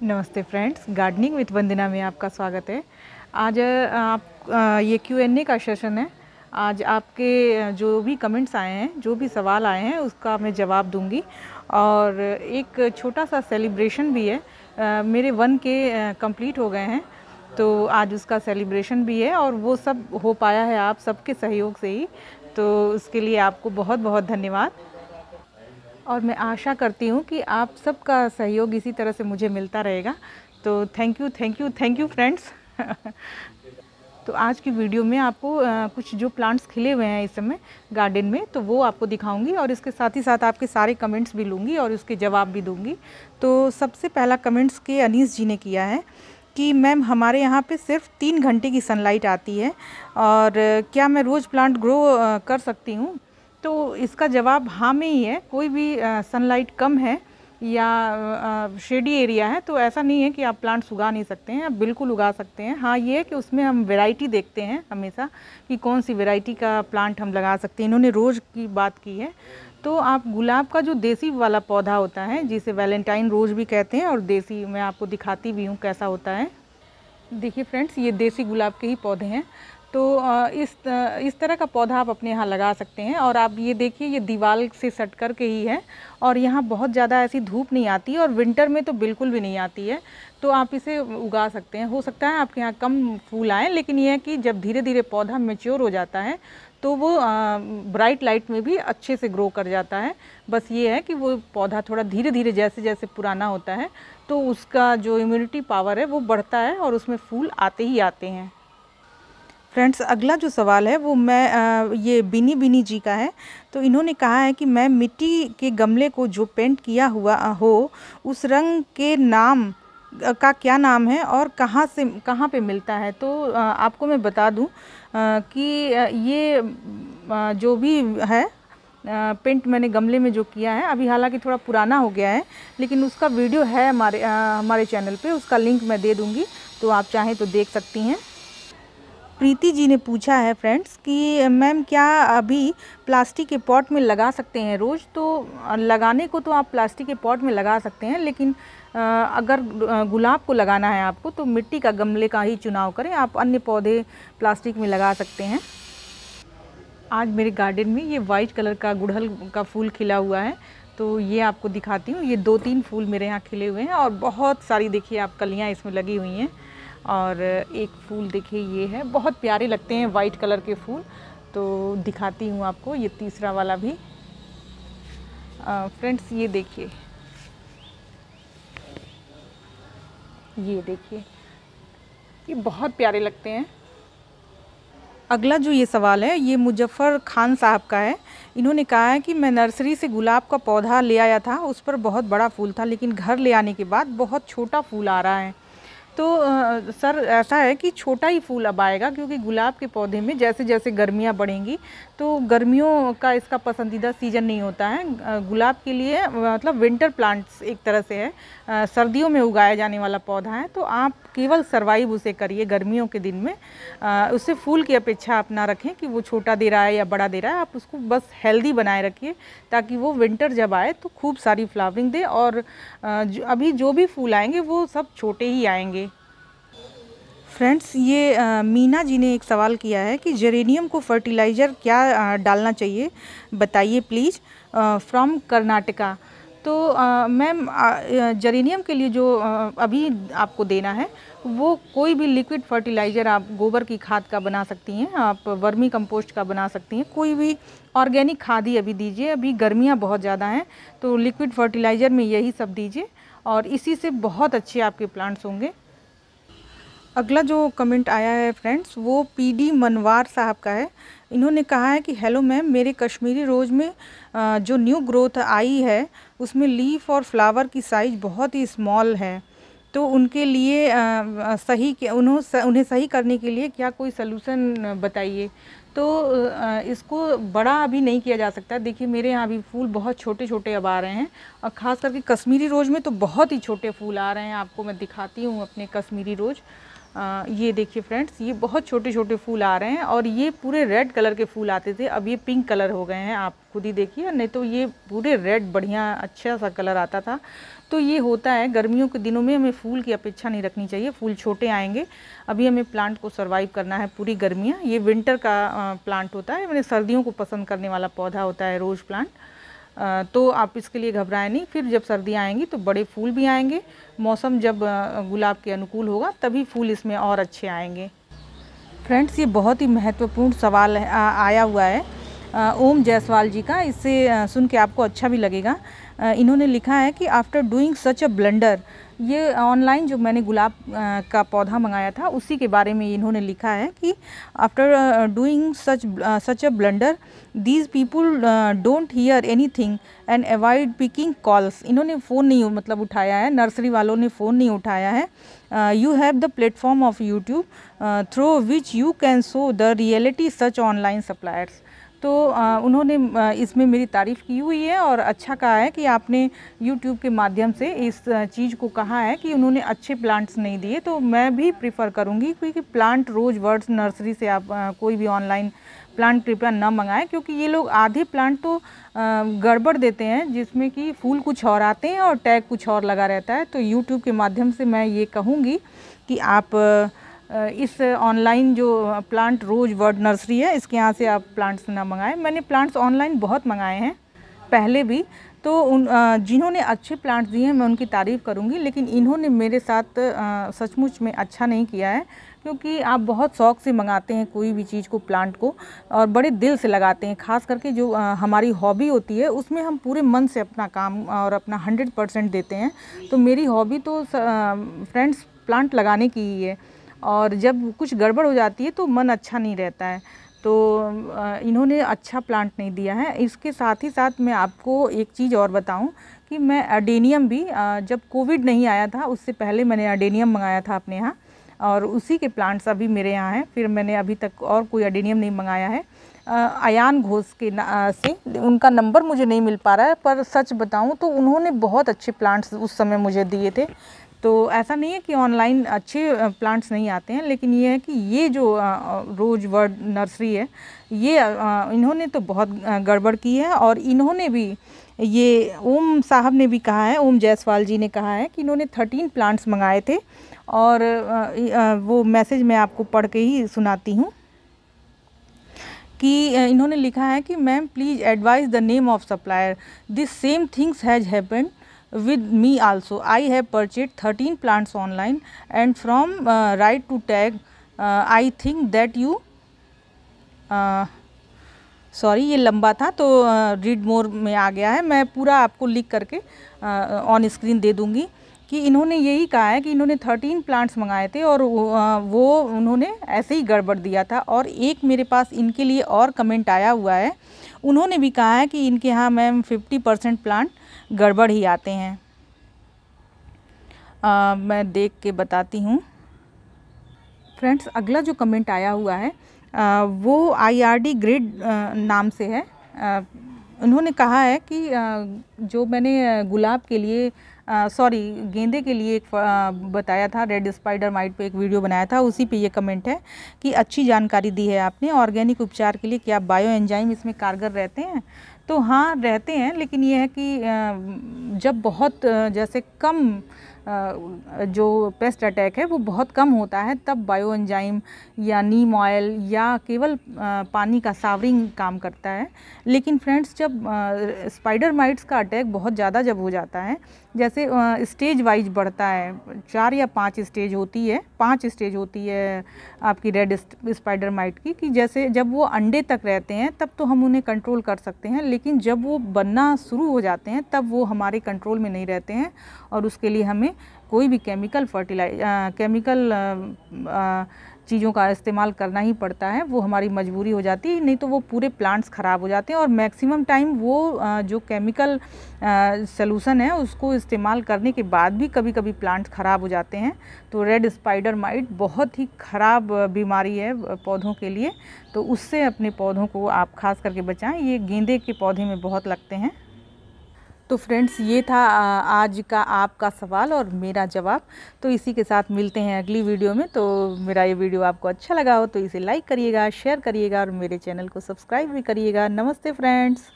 नमस्ते friends, gardening with वंदना में आपका स्वागत है। आज ये Q&A का सेशन है। आज आपके जो भी कमेंट्स आए हैं, जो भी सवाल आए हैं, उसका मैं जवाब दूंगी और एक छोटा सा सेलिब्रेशन भी है। मेरे 1K कंप्लीट हो गए हैं, तो आज उसका सेलिब्रेशन भी है और वो सब हो पाया है आप सबके सहयोग से ही। तो उसके लिए आपको बहुत बहुत धन्यवाद और मैं आशा करती हूँ कि आप सबका सहयोग इसी तरह से मुझे मिलता रहेगा। तो thank you thank you thank you friends. तो आज की वीडियो में आपको कुछ जो प्लांट्स खिले हुए हैं इस समय गार्डन में, तो वो आपको दिखाऊंगी और इसके साथ ही साथ आपके सारे कमेंट्स भी लूँगी और उसके जवाब भी दूँगी। तो सबसे पहला कमेंट्स के अनीस जी ने किया है कि मैम हमारे यहाँ पे सिर्फ 3 घंटे की सनलाइट आती है और क्या मैं रोज़ प्लांट ग्रो कर सकती हूँ? तो इसका जवाब हाँ में ही है। कोई भी सनलाइट कम है या शेडी एरिया है तो ऐसा नहीं है कि आप प्लांट्स उगा नहीं सकते हैं, आप बिल्कुल उगा सकते हैं। हाँ, ये है कि उसमें हम वैरायटी देखते हैं हमेशा कि कौन सी वैरायटी का प्लांट हम लगा सकते हैं। इन्होंने रोज़ की बात की है, तो आप गुलाब का जो देसी वाला पौधा होता है जिसे वैलेंटाइन रोज़ भी कहते हैं और देसी मैं आपको दिखाती भी हूँ कैसा होता है। देखिए फ्रेंड्स, ये देसी गुलाब के ही पौधे हैं। तो इस तरह का पौधा आप अपने यहाँ लगा सकते हैं और आप ये देखिए ये दीवार से सट कर के ही है और यहाँ बहुत ज़्यादा ऐसी धूप नहीं आती और विंटर में तो बिल्कुल भी नहीं आती है। तो आप इसे उगा सकते हैं। हो सकता है आपके यहाँ कम फूल आए, लेकिन यह है कि जब धीरे धीरे पौधा मैच्योर हो जाता है तो वो ब्राइट लाइट में भी अच्छे से ग्रो कर जाता है। बस ये है कि वो पौधा थोड़ा धीरे धीरे जैसे जैसे पुराना होता है तो उसका जो इम्यूनिटी पावर है वो बढ़ता है और उसमें फूल आते ही आते हैं। फ्रेंड्स, अगला जो सवाल है वो ये बिनी बिनी जी का है। तो इन्होंने कहा है कि मैं मिट्टी के गमले को जो पेंट किया हुआ हो उस रंग के नाम का क्या नाम है और कहाँ पे मिलता है? तो आपको मैं बता दूं कि ये जो भी है पेंट मैंने गमले में जो किया है, अभी हालांकि थोड़ा पुराना हो गया है, लेकिन उसका वीडियो है हमारे चैनल पे, उसका लिंक मैं दे दूंगी, तो आप चाहें तो देख सकती हैं। प्रीति जी ने पूछा है फ्रेंड्स कि मैम क्या अभी प्लास्टिक के पॉट में लगा सकते हैं रोज़? तो लगाने को तो आप प्लास्टिक के पॉट में लगा सकते हैं, लेकिन अगर गुलाब को लगाना है आपको तो मिट्टी का गमले का ही चुनाव करें। आप अन्य पौधे प्लास्टिक में लगा सकते हैं। आज मेरे गार्डन में ये वाइट कलर का गुड़हल का फूल खिला हुआ है, तो ये आपको दिखाती हूँ। ये 2-3 फूल मेरे यहाँ खिले हुए हैं और बहुत सारी देखिए आप कलियाँ इसमें लगी हुई हैं। और एक फूल देखिए ये है, बहुत प्यारे लगते हैं वाइट कलर के फूल। तो दिखाती हूँ आपको ये तीसरा वाला भी। फ्रेंड्स, ये देखिए, ये देखिए, ये बहुत प्यारे लगते हैं। अगला जो ये सवाल है ये मुजफ्फर खान साहब का है। इन्होंने कहा है कि मैं नर्सरी से गुलाब का पौधा ले आया था, उस पर बहुत बड़ा फूल था, लेकिन घर ले आने के बाद बहुत छोटा फूल आ रहा है। तो सर ऐसा है कि छोटा ही फूल अब आएगा, क्योंकि गुलाब के पौधे में जैसे जैसे गर्मियाँ बढ़ेंगी तो गर्मियों का इसका पसंदीदा सीज़न नहीं होता है। गुलाब के लिए मतलब विंटर प्लांट्स एक तरह से है, सर्दियों में उगाया जाने वाला पौधा है। तो आप केवल सर्वाइव उसे करिए गर्मियों के दिन में। उससे फूल की अपेक्षा आप ना रखें कि वो छोटा दे रहा है या बड़ा दे रहा है। आप उसको बस हेल्दी बनाए रखिए ताकि वो विंटर जब आए तो खूब सारी फ्लावरिंग दे और अभी जो भी फूल आएंगे वो सब छोटे ही आएंगे। फ्रेंड्स, ये मीना जी ने एक सवाल किया है कि जेरेनियम को फर्टिलाइज़र क्या डालना चाहिए, बताइए प्लीज़, फ्रॉम कर्नाटका। तो मैम जेरेनियम के लिए जो अभी आपको देना है वो कोई भी लिक्विड फर्टिलाइज़र आप गोबर की खाद का बना सकती हैं, आप वर्मी कंपोस्ट का बना सकती हैं, कोई भी ऑर्गेनिक खाद ही अभी दीजिए। अभी गर्मियाँ बहुत ज़्यादा हैं तो लिक्विड फर्टिलाइज़र में यही सब दीजिए और इसी से बहुत अच्छे आपके प्लांट्स होंगे। अगला जो कमेंट आया है फ्रेंड्स वो पीडी मनवार साहब का है। इन्होंने कहा है कि हेलो मैम, मेरे कश्मीरी रोज़ में जो न्यू ग्रोथ आई है उसमें लीफ और फ्लावर की साइज़ बहुत ही स्मॉल है, तो उनके लिए उन्हें सही करने के लिए क्या कोई सलूशन बताइए। तो इसको बड़ा अभी नहीं किया जा सकता। देखिए मेरे यहाँ भी फूल बहुत छोटे छोटे अब आ रहे हैं और ख़ास करके कश्मीरी रोज़ में तो बहुत ही छोटे फूल आ रहे हैं। आपको मैं दिखाती हूँ अपने कश्मीरी रोज़। ये देखिए फ्रेंड्स, ये बहुत छोटे छोटे फूल आ रहे हैं और ये पूरे रेड कलर के फूल आते थे, अब ये पिंक कलर हो गए हैं। आप खुद ही देखिए, नहीं तो ये पूरे रेड बढ़िया अच्छा सा कलर आता था। तो ये होता है, गर्मियों के दिनों में हमें फूल की अपेक्षा नहीं रखनी चाहिए, फूल छोटे आएंगे। अभी हमें प्लांट को सर्वाइव करना है पूरी गर्मियाँ। ये विंटर का प्लांट होता है, मैंने सर्दियों को पसंद करने वाला पौधा होता है रोज़ प्लांट। तो आप इसके लिए घबराएं नहीं, फिर जब सर्दियाँ आएंगी तो बड़े फूल भी आएंगे। मौसम जब गुलाब के अनुकूल होगा तभी फूल इसमें और अच्छे आएंगे। फ्रेंड्स, ये बहुत ही महत्वपूर्ण सवाल है, आया हुआ है ओम जायसवाल जी का। इससे सुन के आपको अच्छा भी लगेगा। इन्होंने लिखा है कि after doing such a blunder, ये ऑनलाइन जो मैंने गुलाब का पौधा मंगाया था उसी के बारे में इन्होंने लिखा है कि after doing such a blunder these people don't hear anything and avoid picking calls. इन्होंने फ़ोन नहीं मतलब उठाया है, नर्सरी वालों ने फ़ोन नहीं उठाया है। You have the platform of YouTube through which you can show the reality such online suppliers. तो उन्होंने इसमें मेरी तारीफ़ की हुई है और अच्छा कहा है कि आपने YouTube के माध्यम से इस चीज़ को कहा है कि उन्होंने अच्छे प्लांट्स नहीं दिए। तो मैं भी प्रीफर करूँगी क्योंकि प्लांट रोज़ वर्ड्स नर्सरी से आप कोई भी ऑनलाइन प्लांट कृपया न मंगाएं, क्योंकि ये लोग आधे प्लांट तो गड़बड़ देते हैं, जिसमें कि फूल कुछ और आते हैं और टैग कुछ और लगा रहता है। तो YouTube के माध्यम से मैं ये कहूँगी कि आप इस ऑनलाइन जो प्लांट रोज वर्ड नर्सरी है इसके यहाँ से आप प्लांट्स ना मंगाएं। मैंने प्लांट्स ऑनलाइन बहुत मंगाए हैं पहले भी, तो जिन्होंने अच्छे प्लांट्स दिए हैं मैं उनकी तारीफ़ करूँगी, लेकिन इन्होंने मेरे साथ सचमुच में अच्छा नहीं किया है। क्योंकि आप बहुत शौक़ से मंगाते हैं कोई भी चीज़ को, प्लांट को, और बड़े दिल से लगाते हैं। ख़ास करके जो हमारी हॉबी होती है उसमें हम पूरे मन से अपना काम और अपना 100% देते हैं। तो मेरी हॉबी तो फ्रेंड्स प्लांट लगाने की ही है, और जब कुछ गड़बड़ हो जाती है तो मन अच्छा नहीं रहता है। तो इन्होंने अच्छा प्लांट नहीं दिया है। इसके साथ ही साथ मैं आपको एक चीज़ और बताऊं कि मैं अडेनियम भी, जब कोविड नहीं आया था उससे पहले मैंने अडेनियम मंगाया था अपने यहाँ, और उसी के प्लांट्स अभी मेरे यहाँ हैं। फिर मैंने अभी तक और कोई अडेनियम नहीं मंगाया है। अयान घोष के से, उनका नंबर मुझे नहीं मिल पा रहा है, पर सच बताऊं तो उन्होंने बहुत अच्छे प्लांट्स उस समय मुझे दिए थे। तो ऐसा नहीं है कि ऑनलाइन अच्छे प्लांट्स नहीं आते हैं, लेकिन ये है कि ये जो रोज वर्ड नर्सरी है ये इन्होंने तो बहुत गड़बड़ की है। और इन्होंने भी, ये ओम साहब ने भी कहा है, ओम जायसवाल जी ने कहा है कि इन्होंने 13 प्लांट्स मंगाए थे। और वो मैसेज मैं आपको पढ़ के ही सुनाती हूँ कि इन्होंने लिखा है कि ma'am please advise the name of supplier, this same things has happened with me also. I have purchased 13 plants online and from right to tag I think that you sorry ये लंबा था तो रीड मोर में आ गया है। मैं पूरा आपको लिख करके ऑन स्क्रीन दे दूंगी कि इन्होंने यही कहा है कि इन्होंने 13 प्लांट्स मंगाए थे और वो उन्होंने ऐसे ही गड़बड़ दिया था। और एक मेरे पास इनके लिए और कमेंट आया हुआ है, उन्होंने भी कहा है कि इनके यहाँ मैम 50% प्लांट गड़बड़ ही आते हैं। मैं देख के बताती हूँ फ्रेंड्स। अगला जो कमेंट आया हुआ है वो IRD ग्रिड नाम से है। उन्होंने कहा है कि जो मैंने गुलाब के लिए गेंदे के लिए एक बताया था, रेड स्पाइडर माइट पे एक वीडियो बनाया था, उसी पे ये कमेंट है कि अच्छी जानकारी दी है आपने। ऑर्गेनिक उपचार के लिए क्या बायो एंजाइम इसमें कारगर रहते हैं? तो हाँ रहते हैं, लेकिन ये है कि जब बहुत जैसे कम जो पेस्ट अटैक है वो बहुत कम होता है तब बायो एंजाइम या नीम ऑयल या केवल पानी का सावरिंग काम करता है। लेकिन फ्रेंड्स जब स्पाइडर माइट्स का अटैक बहुत ज़्यादा जब हो जाता है, जैसे स्टेज वाइज बढ़ता है, 4 या 5 स्टेज होती है, 5 स्टेज होती है आपकी रेड स्पाइडर माइट की, कि जैसे जब वो अंडे तक रहते हैं तब तो हम उन्हें कंट्रोल कर सकते हैं, लेकिन जब वो बनना शुरू हो जाते हैं तब वो हमारे कंट्रोल में नहीं रहते हैं। और उसके लिए हमें कोई भी केमिकल चीज़ों का इस्तेमाल करना ही पड़ता है, वो हमारी मजबूरी हो जाती है, नहीं तो वो पूरे प्लांट्स ख़राब हो जाते हैं। और मैक्सिमम टाइम वो जो केमिकल सॉल्यूशन है उसको इस्तेमाल करने के बाद भी कभी कभी प्लांट्स ख़राब हो जाते हैं। तो रेड स्पाइडर माइट बहुत ही ख़राब बीमारी है पौधों के लिए, तो उससे अपने पौधों को आप खास करके बचाएं। ये गेंदे के पौधे में बहुत लगते हैं। तो फ्रेंड्स ये था आज का आपका सवाल और मेरा जवाब। तो इसी के साथ मिलते हैं अगली वीडियो में। तो मेरा ये वीडियो आपको अच्छा लगा हो तो इसे लाइक करिएगा, शेयर करिएगा और मेरे चैनल को सब्सक्राइब भी करिएगा। नमस्ते फ्रेंड्स।